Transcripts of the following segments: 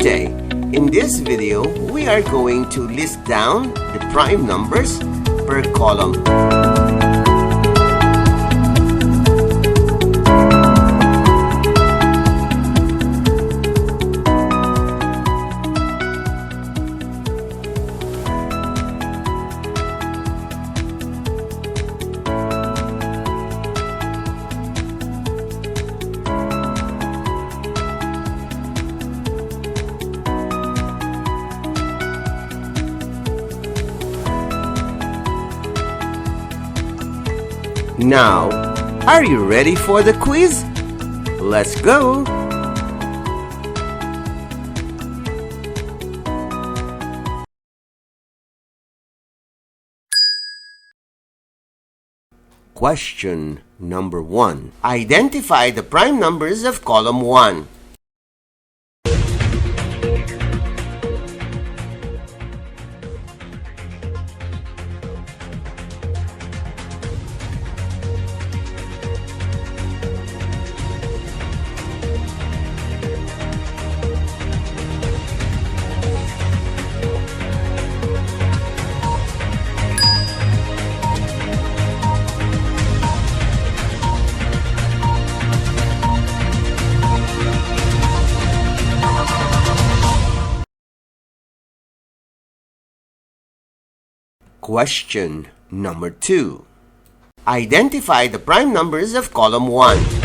day. In this video, we are going to list down the prime numbers per column. Now, are you ready for the quiz? Let's go! Question number 1. Identify the prime numbers of column 1. Question number 2. Identify the prime numbers of column 1.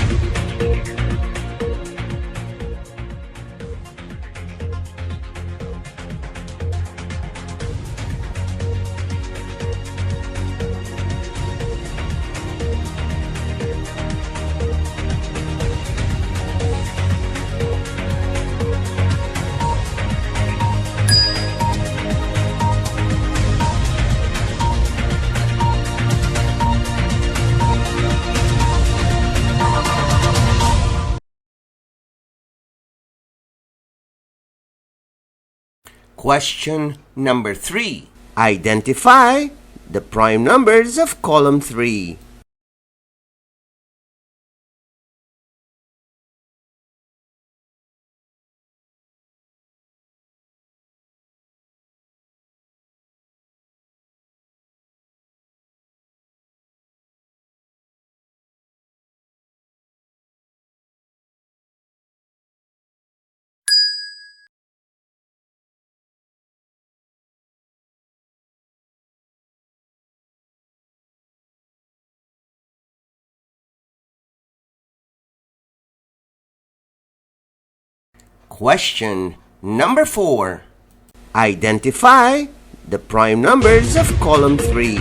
Question number 3. Identify the prime numbers of column 3. Question number 4. Identify the prime numbers of column 3.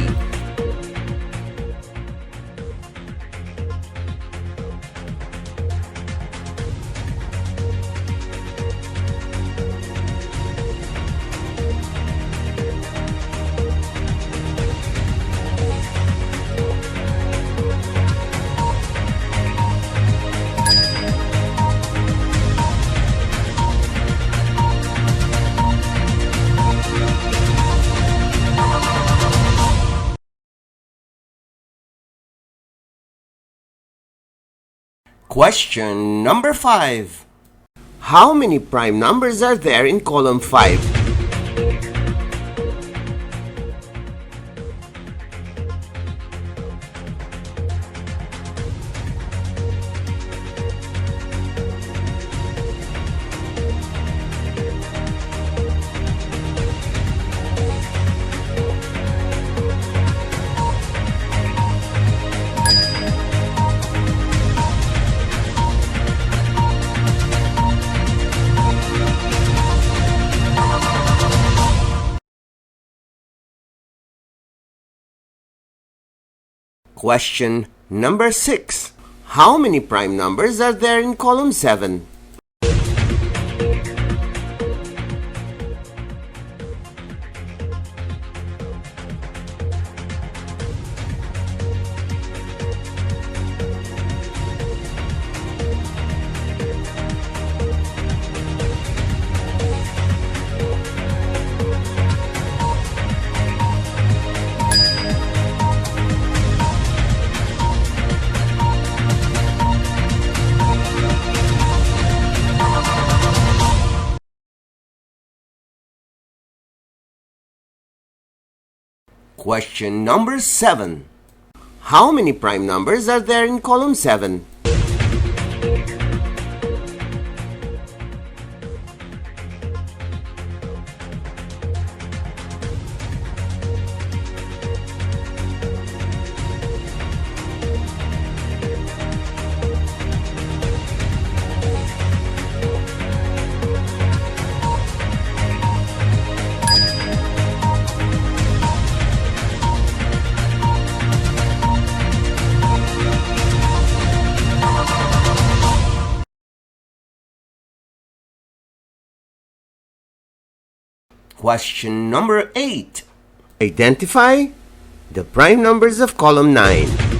Question number 5. How many prime numbers are there in column 5? Question number 6. How many prime numbers are there in column 7? Question number 7. How many prime numbers are there in column 7? Question number 8. Identify the prime numbers of column 9.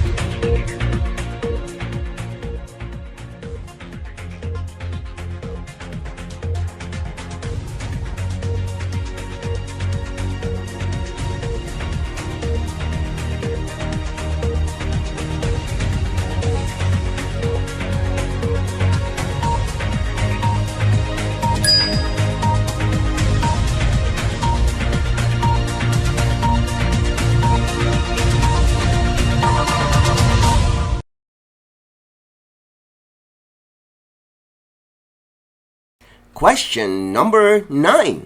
Question number 9.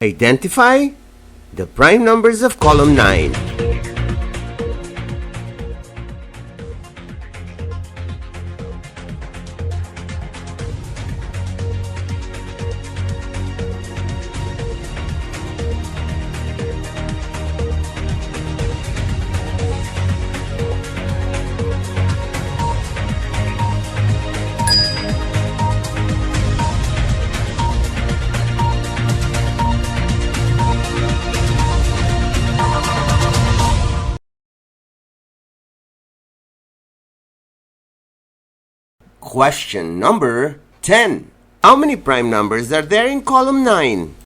Identify the prime numbers of column 9. Question number 10. How many prime numbers are there in column 9?